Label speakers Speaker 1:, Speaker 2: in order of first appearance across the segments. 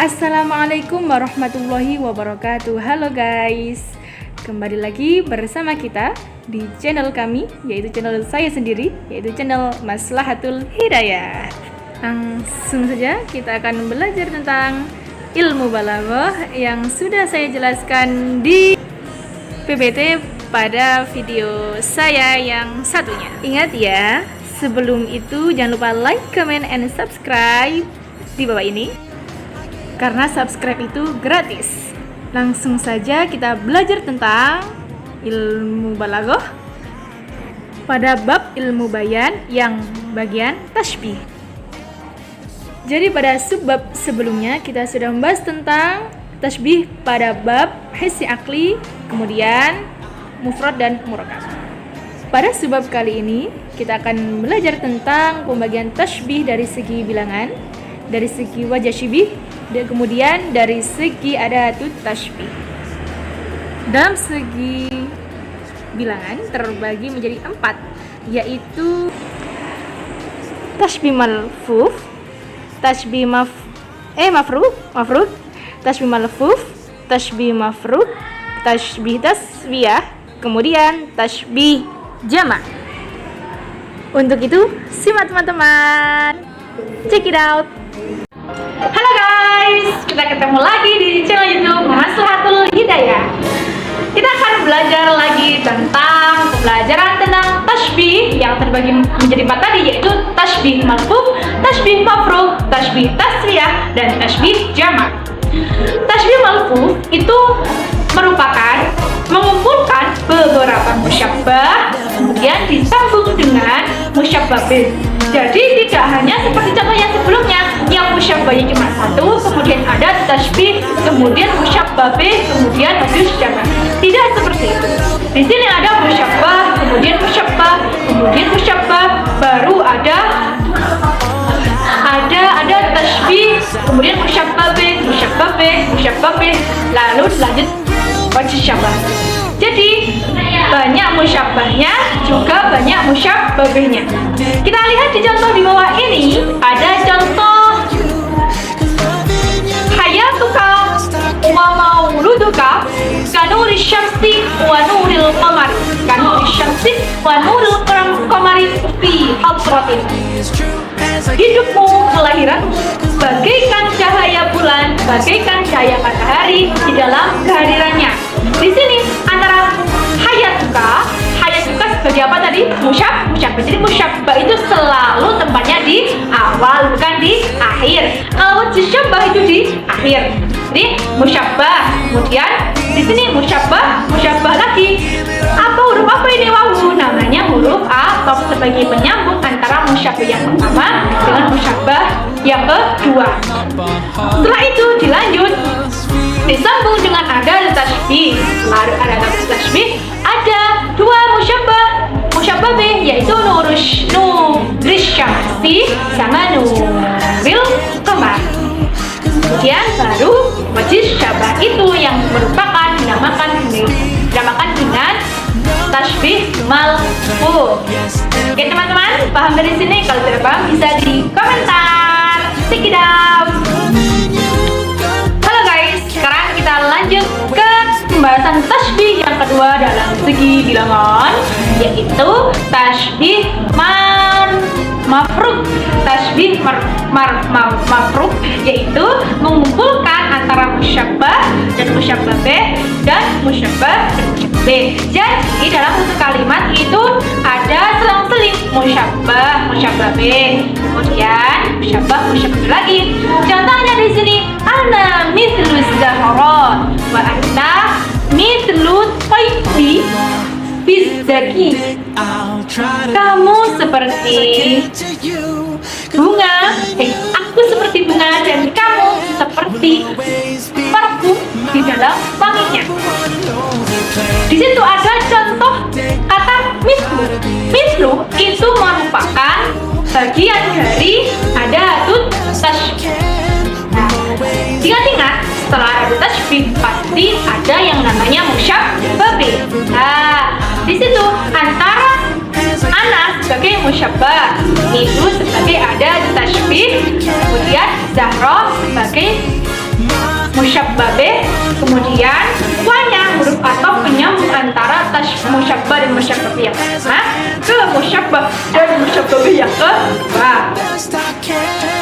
Speaker 1: Assalamualaikum warahmatullahi wabarakatuh. Halo guys, kembali lagi bersama kita di channel kami, yaitu channel saya sendiri, yaitu channel Maslahatul Hidayah. Langsung saja kita akan belajar tentang ilmu balaghah yang sudah saya jelaskan di PPT pada video saya yang satunya. Ingat ya, sebelum itu jangan lupa like, comment, and subscribe di bawah ini, karena subscribe itu gratis. Langsung saja kita belajar tentang ilmu balaghah pada bab ilmu bayan yang bagian tasbih. Jadi pada subbab sebelumnya kita sudah membahas tentang tasbih pada bab hissi akli, kemudian mufrad dan murakkab. Pada subbab kali ini kita akan belajar tentang pembagian tasbih dari segi bilangan, dari segi wajah syibih, dan kemudian dari segi adatut tasbih. Dalam segi bilangan terbagi menjadi 4, yaitu tasbih malfuf, tasbih mafruk, tasbih malfuf, tasbih mafruk, tasbih tasbiyah, kemudian tasbih jamak. Untuk itu simak teman-teman, check it out. Halo guys, kita ketemu lagi di channel YouTube Maslahatul Hidayah. Kita akan belajar lagi tentang pembelajaran tentang tasbih yang terbagi menjadi 4 tadi, yaitu tasbih malfuf, tasbih mafruk, tasbih tasbiyah, dan tasbih jamak. Tasbih malfuf itu merupakan mengumpulkan beberapa musyabbah kemudian disambung dengan musyabbah bih. Jadi tidak hanya seperti contoh yang sebelumnya yang musyabbahnya cuma satu, kemudian ada tasbih, kemudian musyabbah bih, kemudian tasbih jamak. Tidak seperti itu. Di sini ada musyabbah, kemudian musyabbah, kemudian musyabbah, baru ada tasbih, kemudian musyabbah bih, lalu lanjut wajh syabbah. Jadi banyak musyabbahnya juga banyak musyabbahnya. Kita lihat di contoh di bawah ini, ada contoh hayatuka wa mauluduka kanuri syamsi wa nuril qamari, kanuri syamsi wa nuril qamari fi hadratin. Hidupmu, kelahiranmu bagaikan cahaya bulan, bagaikan cahaya matahari di dalam kehadirannya. Di sini antara hayatuka sebagai apa tadi? Musyabbah. Jadi musyabbah itu selalu tempatnya di awal, bukan di akhir. Kalau wajh syabbah itu di akhir. Jadi musyabbah. Kemudian di sini musyabbah lagi. Huruf apa ini wawu? Namanya huruf atop sebagai penyambung antara musyabbah yang pertama dengan musyabbah yang kedua. Setelah itu dilanjut disambung dengan ada tasbih. Ada tasbih, ada dua musyabbah bih, yaitu nurish syamsi sama nuril qamar. Kemudian baru wajh syabbah itu yang merupakan dinamakan dengan tasbih malfuf. Oke teman-teman, paham dari sini? Kalau tidak paham bisa di komentar. Check it out. Halo guys, sekarang kita lanjut ke pembahasan tasbih yang kedua dalam segi bilangan, yaitu tasbih mafruk. Tasbih mafruk yaitu mengumpulkan antara musyabbah dan musyabbah bih dan musyabbah dan musyabbah bih. Jadi dalam satu kalimat itu ada selang-seling musyabbah bih, kemudian musyabbah lagi. Contohnya di sini ana mithlu zahra wa anta mithlu taybi bizaki. Kamu seperti bunga, aku seperti bunga dan kamu seperti parfum di dalam wanginya. Di situ ada contoh kata mislu itu merupakan bagian dari adatut tasbih. Ingat-ingat, setelah ada tasbih pasti ada yang namanya musyabbah bih. Nah, di situ antara ana sebagai musyabbah, itu sebagai ada tasbih, kemudian Zahra sebagai musyabbah bih, kemudian wanya huruf ataf penyambung antara musyabbah dan musyabbah bih yang pertama ke musyabbah dan musyabbah bih yang kedua.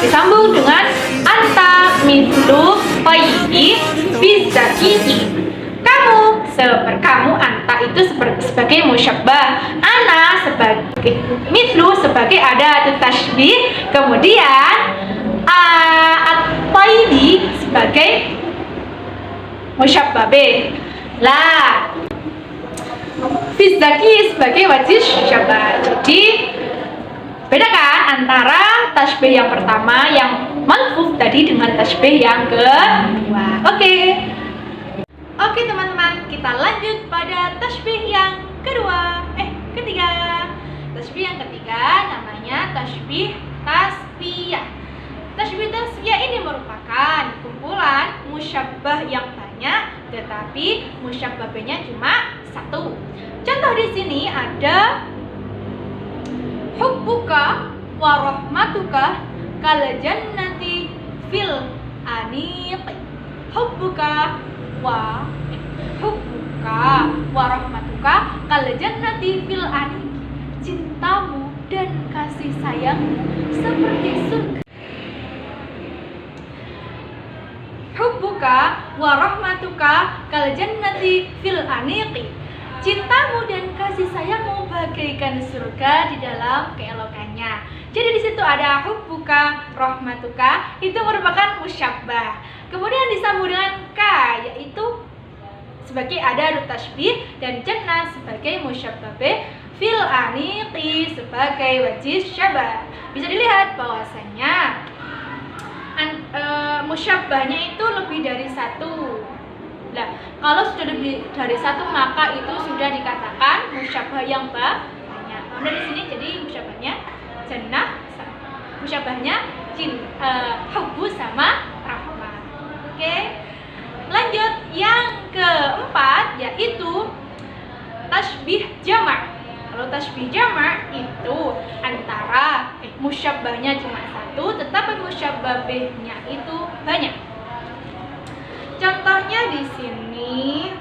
Speaker 1: Disambung dengan anta mislu fai'i bizaki. Kamu anta itu sebagai musyabbah, ana sebagai mislu sebagai ada tasbih, kemudian at-taidi sebagai musyabbah bih. La bizaki sebagai wajib syabah. Jadi bedakan antara tasbih yang pertama yang manfuf tadi dengan tasbih yang kedua. Oke teman-teman, kita lanjut pada tasbih yang ketiga. Tasbih yang ketiga namanya tasbih tasbiyah. Tasbih tasbiyah ini merupakan kumpulan musyabbah yang banyak, tetapi musyabbah B-nya cuma satu. Contoh di sini ada hubbuka wa rahmatuka kal jannati fil aniq. Hubbuka wa rahmatuka kal jannati fil aniq. Cintamu dan kasih sayangmu seperti surga. Hubbuka wa rahmatuka kal jannati fil aniq. Cintamu dan kasih sayangmu bagaikan surga di dalam keelokannya. Jadi di situ ada hubbuka, rahmatuka, itu merupakan musyabbah. Kemudian disambung dengan ka, yaitu sebagai ada tasbih, dan jannah sebagai musyabbah bih, fil aniqi sebagai wajib syabah. Bisa dilihat bahwasanya musyabbahnya itu lebih dari satu. Nah, kalau sudah lebih dari satu maka itu sudah dikatakan musyabbah yang banyak. Nah, di sini jadi musyabbahnya jannah, musyabbahnya hubbu sama rahmah. Oke. Lanjut yang keempat yaitu tasbih jamak. Kalau tasbih jamak itu antara musyabbahnya cuma satu tetapi musyabbah bih-nya itu banyak. Contohnya di sini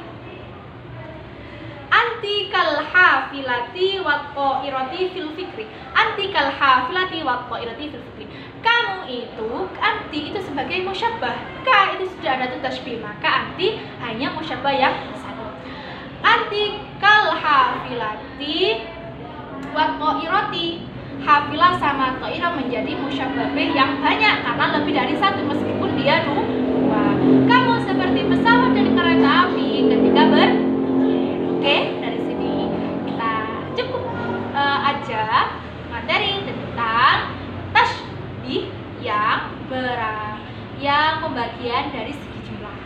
Speaker 1: anti kal hafilati wa qairati fil fikri. Anti kal hafilati wa qairati fil fikri. Kamu itu, anti itu sebagai musyabbah. Ka itu sudah ada tasbih, maka anti hanya musyabbah yang satu. Anti kal hafilati wa qairati. Hafilah sama qairah menjadi musyabbah bih yang banyak karena lebih dari satu meskipun dia dua. Kamu seperti pesawat dan kereta api ketika Oke, dari sini kita cukup aja materi tentang tasbih yang pembagian dari segi jumlah.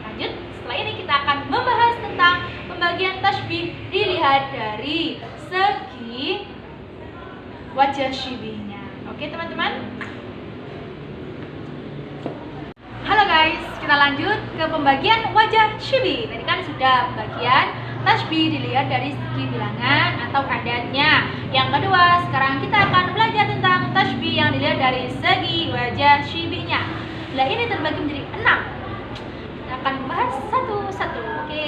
Speaker 1: Lanjut, setelah ini kita akan membahas tentang pembagian tasbih dilihat dari segi wajah syibihnya. Oke teman-teman. Halo guys, kita lanjut ke pembagian wajah syibih. Tadi kan sudah bagian tasbih dilihat dari segi bilangan atau adatnya. Yang kedua, sekarang kita akan belajar tentang tasbih yang dilihat dari segi wajah syibihnya. Nah, ini terbagi menjadi 6. Kita akan bahas satu-satu. Oke.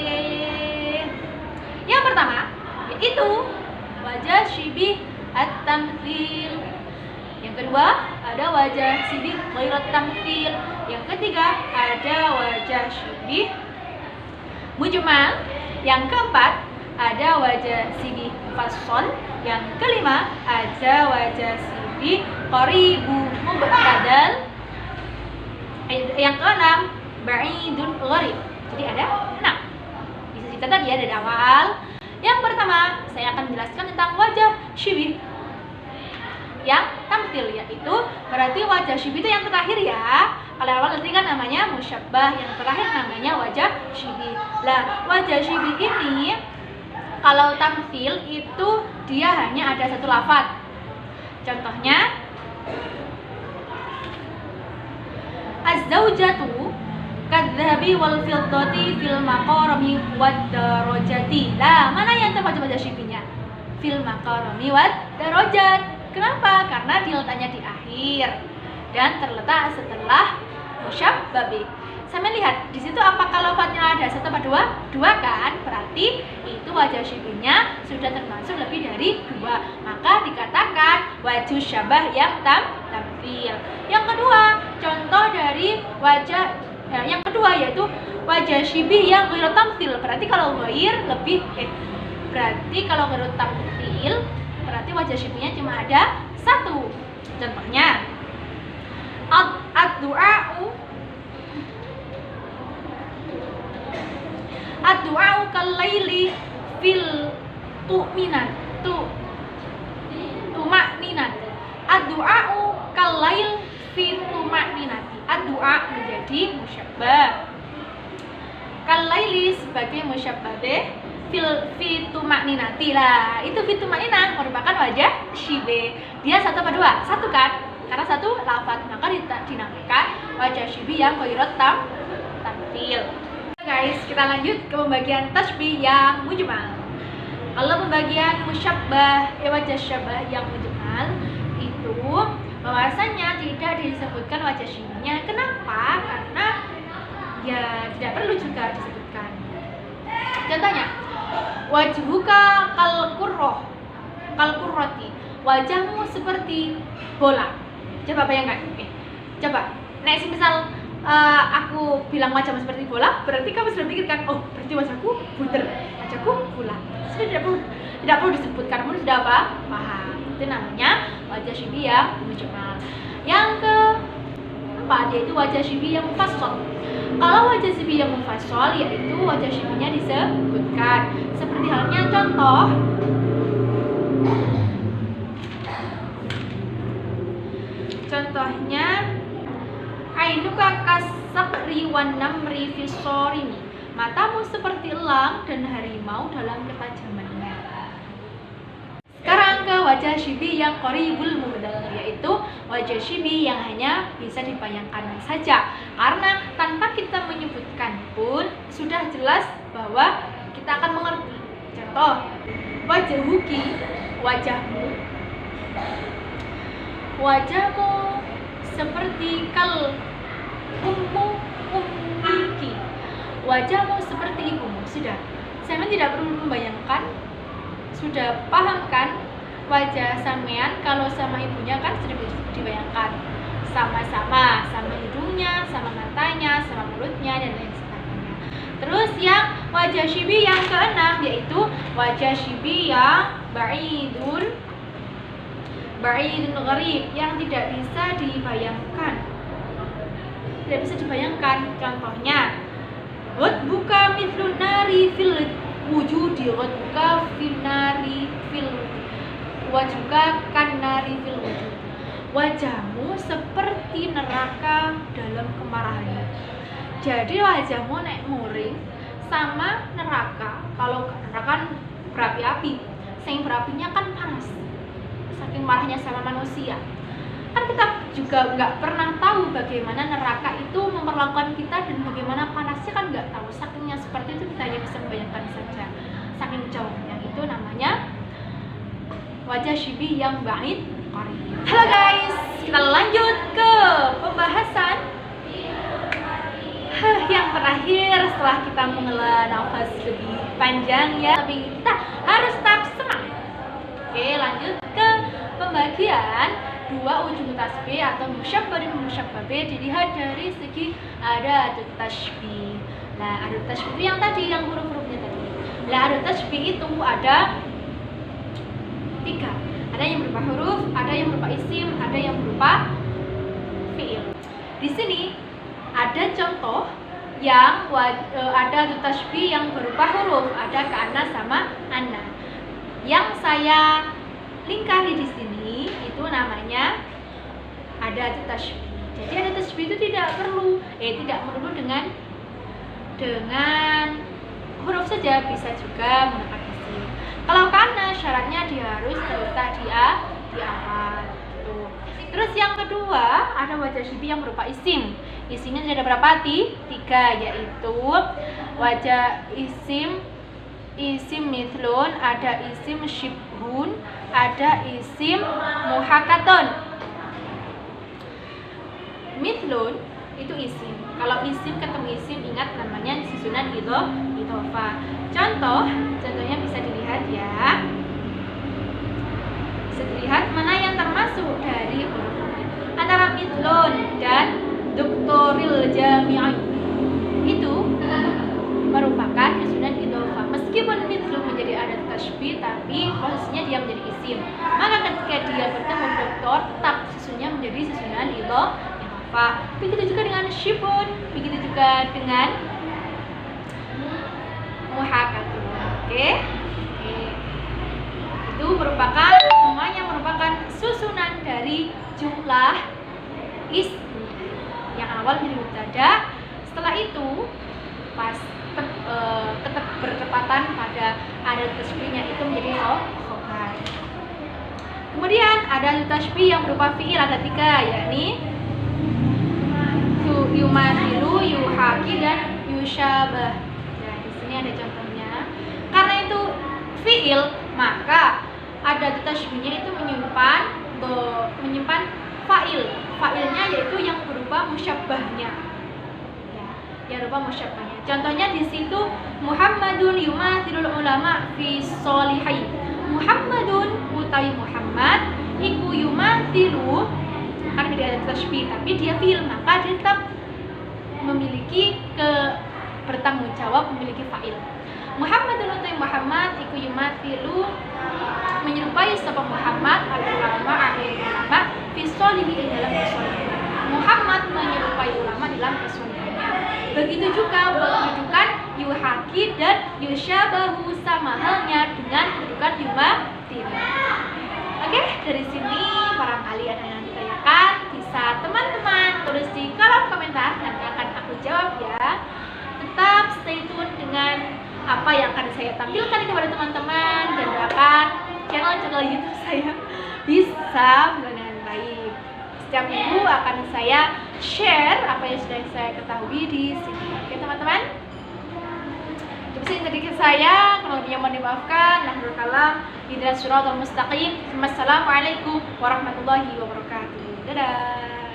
Speaker 1: Yang pertama yaitu wajah syibih at-tamthil. Yang kedua ada wajah syibih ghairat tamthil. Yang ketiga ada wajah syibih mujmal. Yang keempat ada wajah syibih fasl. Yang kelima ada wajah syibih qaribu mubtadal. Yang keenam ba'idun gharib. Jadi ada 6. Bisa dicatat ya dari awal. Yang pertama, saya akan menjelaskan tentang wajah syibih yang tamthil, yaitu berarti wajah syibih itu yang terakhir ya. Kalau awal nanti kan namanya musyabbah, yang terakhir namanya wajah syibih. Lah, wajah syibih ini kalau tamthil itu dia hanya ada satu lafaz. Contohnya az-zaujatu kadzabi wal fiddati fil maqarami wad darajati. Lah, mana yang tepat wajah syibihnya? Fil maqarami wad darajat. Kenapa? Karena diletaknya di akhir dan terletak setelah musyabbah bih. Saya lihat di situ apakah lafadznya ada satu apa dua? Dua kan? Berarti itu wajah syibihnya sudah termasuk lebih dari dua. Maka dikatakan wajah syabah yang tamfil. Yang kedua, contoh dari wajah yang kedua yaitu wajah syibih yang ghairu tamfil. Berarti kalau ghair lebih berarti kalau ghairu tamfil berarti wajah syibihnya cuma ada satu. Contohnya ad-du'a'u kal-laili fil tuma'ninat. Ad-du'a'u kal-lail fi tuma'ninati. Ad-du'a menjadi musyabbah, kal-laili sebagai musyabbah fi tuma'ninati. Lah, itu fi tuma'ninah merupakan wajah syibih. Dia satu apa dua? Satu kan? Karena satu lafaz, maka dinamakan wajah syibih yang ghairu tamfil. Guys, kita lanjut ke pembagian tasbih yang mujmal. Kalau pembagian musyabbah, wajah syabah yang mujmal itu bahwasanya tidak disebutkan wajah syibihnya. Kenapa? Karena ya tidak perlu juga disebutkan. Contohnya, wajhuka kalqurrati. Wajahmu seperti bola. Coba bayangkan. Coba. Nah, misal aku bilang wajahmu seperti bola, berarti kamu sudah pikirkan, oh berarti wajahku bunder, wajahku bola. Sudah tidak perlu disebutkan, kamu sudah paham. Itu namanya wajah syibih yang mujmal. Yang keempat yaitu wajah syibih yang mufassal. Kalau wajah syibih yang mufassal yaitu wajah syibihnya disebutkan. Seperti halnya contohnya ainuka kasakri wan namri fisorimi. Matamu seperti elang dan harimau dalam ketajamannya. Sekarang ke wajah syibih yang qaribul mubdal, yaitu wajah syibih yang hanya bisa dibayangkan saja. Karena tanpa kita menyebutkan pun sudah jelas bahwa kita akan mengerti. Contoh, wajhuki, wajahmu seperti ummiki. Wajahmu seperti ibumu. Sudah. Saya tidak perlu membayangkan. Sudah paham kan? Wajah sampean kalau sama ibunya kan sudah dibayangkan. Sama-sama, sama hidungnya, sama matanya, sama mulutnya dan lain sebagainya. Terus yang wajah syibih yang keenam yaitu wajah syibih yang ba'idun gharib, yang tidak bisa dibayangkan. Tidak bisa dibayangkan. Contohnya, buka mithlun nari fil wujudi, buka finari fil wajuka kan nari fil wujud. Wajahmu seperti neraka dalam kemarahan. Jadi wajahmu naik muring sama neraka. Kalau neraka kan berapi-api, yang berapinya kan panas. Saking marahnya sama manusia. Kan kita juga nggak pernah tahu bagaimana neraka itu memperlakukan kita dan bagaimana panasnya kan nggak tahu. Sakingnya seperti itu kita hanya bisa membayangkan saja. Saking jauhnya itu namanya wajah syibih yang ba'id qarib. Halo guys, kita lanjut ke pembahasan yang terakhir setelah kita menghela nafas lebih panjang ya. Tapi kita harus tetap semangat. Oke, lanjut ke pembagian dua ujung tasbih atau musyabbah dan musyabbah dilihat dari segi adatut tasbih. Nah, adatut tasbih itu yang tadi, yang huruf-hurufnya tadi. Nah, adatut tasbih itu ada 3. Ada yang berupa huruf, ada yang berupa isim, ada yang berupa fiil. Di sini ada contoh yang ada adatut tasbih yang berupa huruf, ada kana sama anna. Yang saya lingkari di sini itu namanya adatut tasbih. Jadi adatut tasbih itu tidak melulu dengan huruf saja, bisa juga menggunakan isim. Kalau kana syaratnya dia harus terletak di awal. Gitu. Terus yang kedua ada wajah syibih yang berupa isim. Isimnya ada berapa? 3, yaitu wajah isim mithlun, ada isim syibhun, ada isim muhakatun. Mithlun itu isim. Kalau isim ketemu isim, ingat namanya susunan idhofah. Contohnya bisa dilihat ya. Bisa dilihat mana yang termasuk dari huruf antara mithlun dan doktoril jami'i itu merupakan susunan idhofah. Meskipun mithlun menjadi adat tasybih, tapi posisinya dia menjadi isim. Maka ketika dia bertemu doktor, tetap susunannya menjadi susunan idhofah. Begitu juga dengan syibun, begitu juga dengan muhakatun. Oke. Itu merupakan semuanya merupakan susunan dari jumlah ismi yang awal menjadi mubtada. Setelah itu pas bertepatan pada adat tasybihnya itu menjadi khobar. Kemudian ada adat tasybih yang berupa fiil, ada 3, yakni yumathilu, yuhaki, dan yusyabah. Nah, di sini ada contohnya. Karena itu fiil, maka adat tasybihnya itu menyimpan fa'il. Fa'ilnya yaitu yang berupa musyabbahnya. Yang berupa musyabbahnya. Contohnya di situ Muhammadun yumathilul ulama fi sholihin. Muhammadun utawi Muhammad iku yumathilu, kan tidak ada tasybih tapi dia fi'il, maka dia tetap memiliki bertanggung jawab, memiliki fa'il. Muhammadun utawi Muhammad iku yumathilu, menyerupai sapa Muhammad al-ulama fi sholihin, dalam kesholihan. Muhammad menyerupai ulama dalam kesholihannya. Begitu juga buat kedudukan yuhaki dan yusyabahu, sama halnya dengan kedudukan yumathilu. Oke, dari sini barangkali ada yang ditanyakan, bisa teman-teman tulis di kolom komentar, nanti akan aku jawab ya. Tetap stay tune dengan apa yang akan saya tampilkan kepada teman-teman, dan doakan channel YouTube saya bisa dengan baik. Setiap minggu akan saya share apa yang sudah saya ketahui di sini. Oke teman-teman, itu sih tadi saya, kalau lebihnya mohon dimaafkan. Lahirul kalam, ihdinas siratal mustaqim. Wassalamualaikum warahmatullahi wabarakatuh. Dadah.